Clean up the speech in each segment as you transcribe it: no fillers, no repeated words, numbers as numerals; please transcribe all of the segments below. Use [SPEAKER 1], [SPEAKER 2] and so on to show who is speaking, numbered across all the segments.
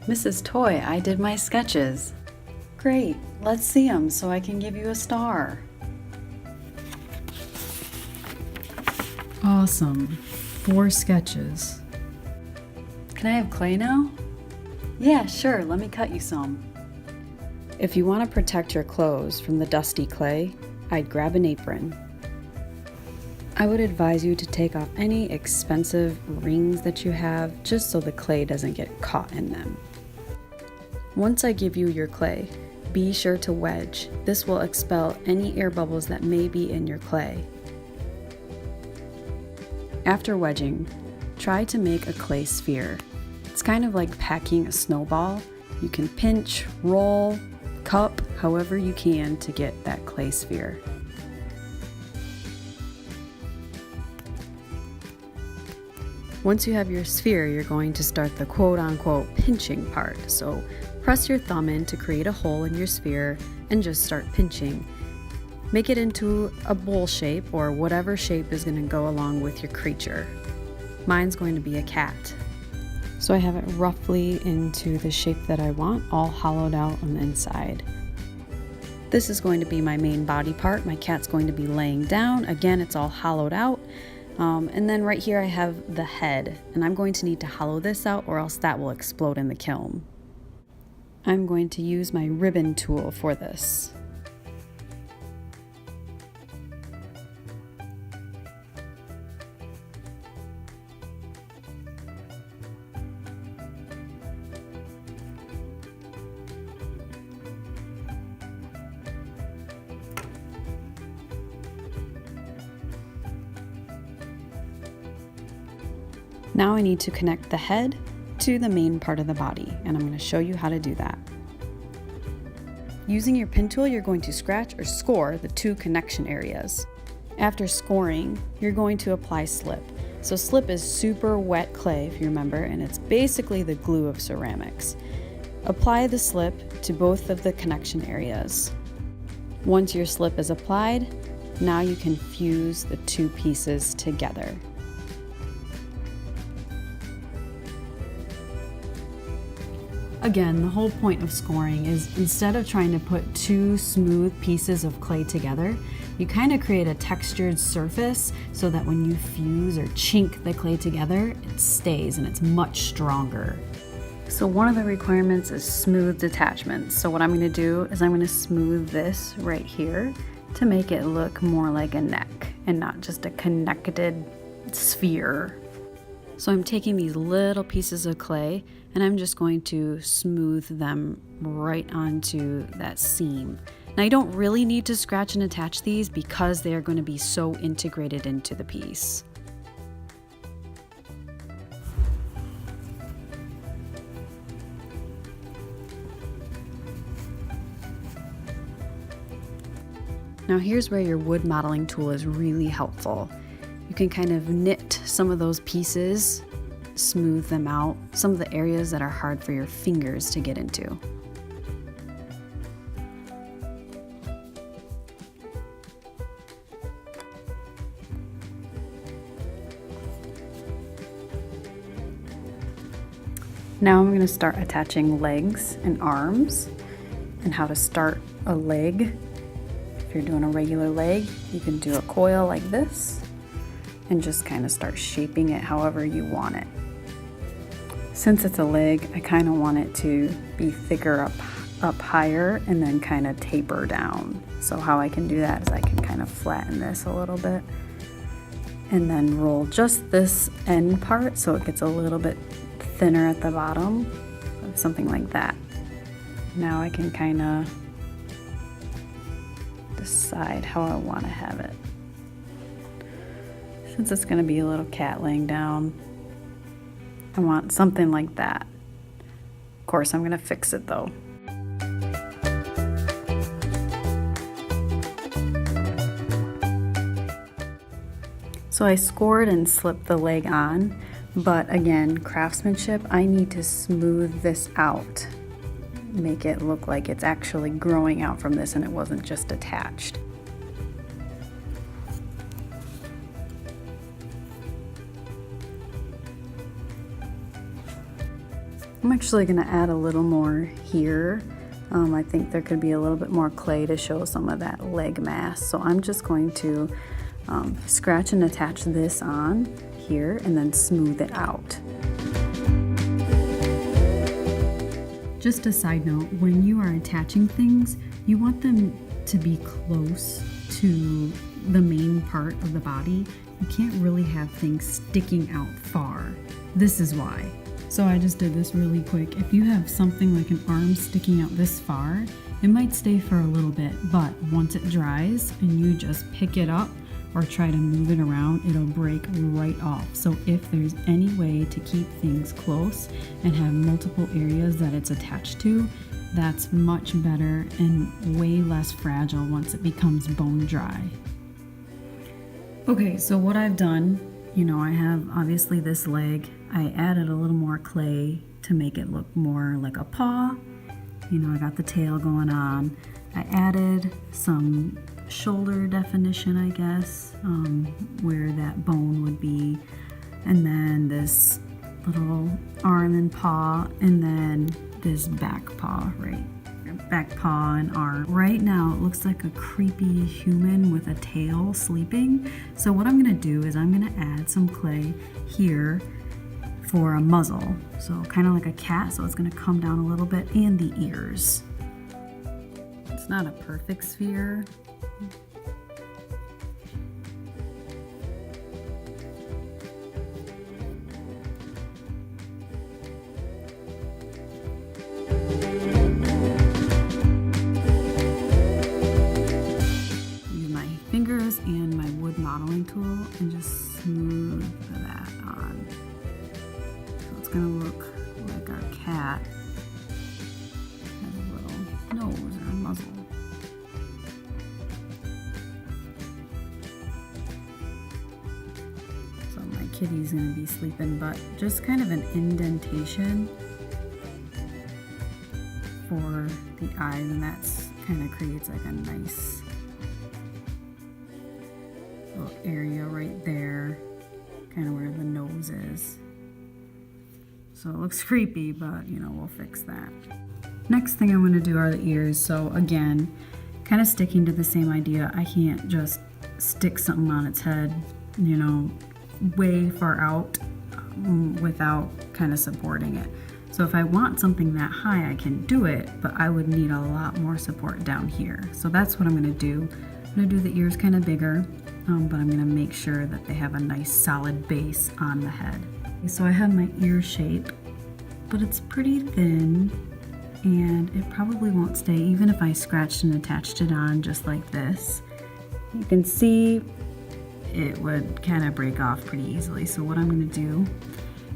[SPEAKER 1] Mrs. Toy, I did my sketches. Great, let's see them so I can give you a star.
[SPEAKER 2] Awesome. 4 sketches.
[SPEAKER 1] Can I have clay now? Yeah, sure, let me cut you some. If you want to protect your clothes from the dusty clay, I'd grab an apron. I would advise you to take off any expensive rings that you have just so the clay doesn't get caught in them. Once I give you your clay, be sure to wedge. This will expel any air bubbles that may be in your clay. After wedging, try to make a clay sphere. It's kind of like packing a snowball. You can pinch, roll, cup, however you can to get that clay sphere. Once you have your sphere, you're going to start the quote-unquote pinching part. So press your thumb in to create a hole in your sphere and just start pinching. Make it into a bowl shape or whatever shape is going to go along with your creature. Mine's going to be a cat. So I have it roughly into the shape that I want, all hollowed out on the inside. This is going to be my main body part. My cat's going to be laying down. Again, it's all hollowed out. And then right here I have the head, and I'm going to need to hollow this out or else that will explode in the kiln. I'm going to use my ribbon tool for this. Now I need to connect the head to the main part of the body, and I'm going to show you how to do that. Using your pin tool, you're going to scratch or score the 2 connection areas. After scoring, you're going to apply slip. So slip is super wet clay, if you remember, and it's basically the glue of ceramics. Apply the slip to both of the connection areas. Once your slip is applied, now you can fuse the 2 pieces together. Again, the whole point of scoring is instead of trying to put 2 smooth pieces of clay together, you kind of create a textured surface so that when you fuse or chink the clay together, it stays and it's much stronger. So one of the requirements is smooth detachments. So what I'm going to do is I'm going to smooth this right here to make it look more like a neck and not just a connected sphere. So I'm taking these little pieces of clay and I'm just going to smooth them right onto that seam. Now you don't really need to scratch and attach these because they are going to be so integrated into the piece. Now here's where your wood modeling tool is really helpful. You can kind of knit some of those pieces, smooth them out, some of the areas that are hard for your fingers to get into. Now I'm going to start attaching legs and arms and how to start a leg. If you're doing a regular leg, you can do a coil like this and just kind of start shaping it however you want it. Since it's a leg, I kind of want it to be thicker up higher and then kind of taper down. So how I can do that is I can kind of flatten this a little bit and then roll just this end part so it gets a little bit thinner at the bottom, something like that. Now I can kind of decide how I want to have it. Since it's going to be a little cat laying down, I want something like that. Of course, I'm going to fix it though. So I scored and slipped the leg on, but again, craftsmanship, I need to smooth this out. Make it look like it's actually growing out from this and it wasn't just attached. I'm actually going to add a little more here. I think there could be a little bit more clay to show some of that leg mass. So I'm just going to scratch and attach this on here and then smooth it out. Just a side note, when you are attaching things, you want them to be close to the main part of the body. You can't really have things sticking out far. This is why. So I just did this really quick. If you have something like an arm sticking out this far, it might stay for a little bit, but once it dries and you just pick it up or try to move it around, it'll break right off. So if there's any way to keep things close and have multiple areas that it's attached to, that's much better and way less fragile once it becomes bone dry. Okay, so what I've done, I have obviously this leg. I added a little more clay to make it look more like a paw. I got the tail going on. I added some shoulder definition, I guess, where that bone would be. And then this little arm and paw, and then this back paw, right? Back paw and arm. Right now it looks like a creepy human with a tail sleeping. So what I'm gonna do is I'm gonna add some clay here for a muzzle. So kind of like a cat, so it's gonna come down a little bit, and the ears. It's not a perfect sphere. And my wood modeling tool and just smooth that on. So it's gonna look like our cat has a little nose or a muzzle. So my kitty's gonna be sleeping, but just kind of an indentation for the eyes, and that's kind of creates like a nice area right there, kind of where the nose is. So it looks creepy, but we'll fix that. Next thing I'm going to do are the ears. So again, kind of sticking to the same idea. I can't just stick something on its head, way far out without kind of supporting it. So if I want something that high, I can do it, but I would need a lot more support down here. So that's what I'm going to do. I'm going to do the ears kind of bigger. But I'm going to make sure that they have a nice solid base on the head. So I have my ear shape, but it's pretty thin and it probably won't stay even if I scratched and attached it on just like this. You can see it would kind of break off pretty easily. So what I'm going to do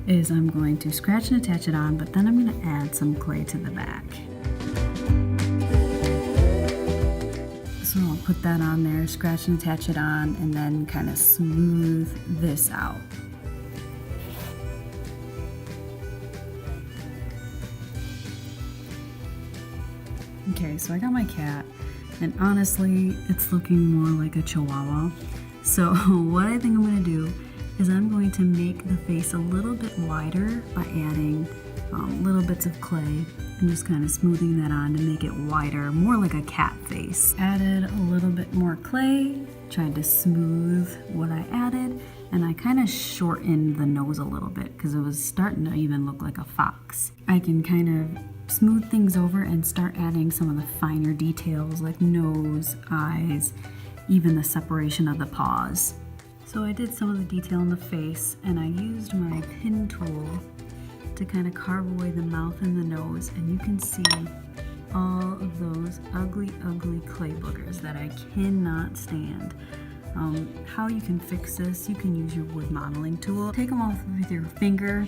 [SPEAKER 1] is I'm going to scratch and attach it on, but then I'm going to add some clay to the back. So I'll put that on there, scratch and attach it on, and then kind of smooth this out. Okay, so I got my cat, and honestly, it's looking more like a Chihuahua. So what I think I'm going to do is I'm going to make the face a little bit wider by adding little bits of clay and just kind of smoothing that on to make it wider, more like a cat face. Added a little bit more clay, tried to smooth what I added, and I kind of shortened the nose a little bit because it was starting to even look like a fox. I can kind of smooth things over and start adding some of the finer details like nose, eyes, even the separation of the paws. So I did some of the detail in the face, and I used my pin tool to kind of carve away the mouth and the nose, and you can see all of those ugly clay boogers that I cannot stand. How you can fix this, you can use your wood modeling tool. Take them off with your finger,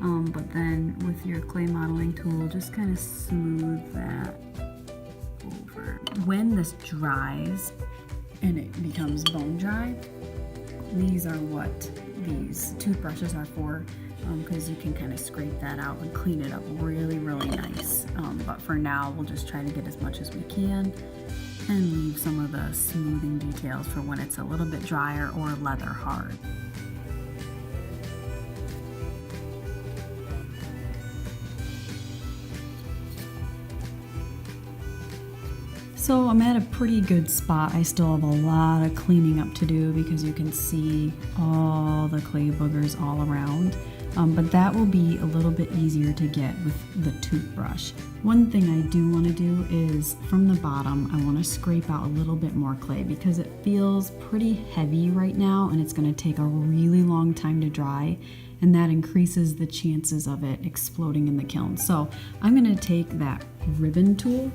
[SPEAKER 1] but then with your clay modeling tool, just kind of smooth that over. When this dries and it becomes bone dry, these are what these toothbrushes are for, because you can kind of scrape that out and clean it up really nice. But for now, we'll just try to get as much as we can and leave some of the smoothing details for when it's a little bit drier or leather hard.
[SPEAKER 2] So I'm at a pretty good spot. I still have a lot of cleaning up to do because you can see all the clay boogers all around. But that will be a little bit easier to get with the toothbrush. One thing I do want to do is from the bottom, I want to scrape out a little bit more clay because it feels pretty heavy right now and it's going to take a really long time to dry, and that increases the chances of it exploding in the kiln. So I'm going to take that ribbon tool,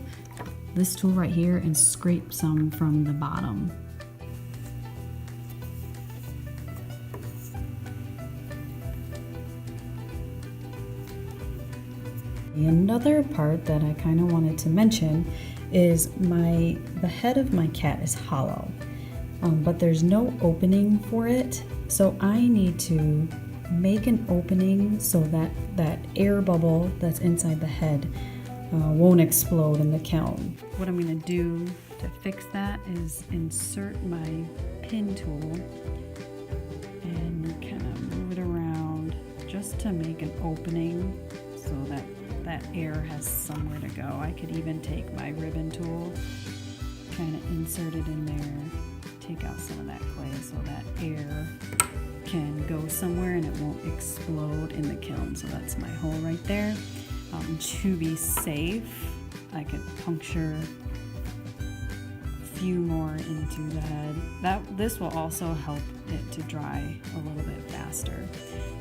[SPEAKER 2] this tool right here, and scrape some from the bottom. Another part that I kind of wanted to mention is the head of my cat is hollow, but there's no opening for it. So I need to make an opening so that that air bubble that's inside the head won't explode in the kiln. What I'm going to do to fix that is insert my pin tool and kind of move it around just to make an opening so that that air has somewhere to go. I could even take my ribbon tool, kind of insert it in there, take out some of that clay so that air can go somewhere and it won't explode in the kiln. So that's my hole right there. To be safe, I could puncture a few more into the head. This will also help it to dry a little bit faster.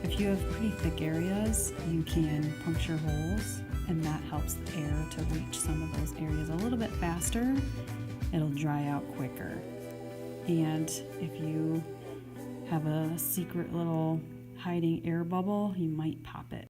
[SPEAKER 2] If you have pretty thick areas, you can puncture holes, and that helps the air to reach some of those areas a little bit faster. It'll dry out quicker. And if you have a secret little hiding air bubble, you might pop it.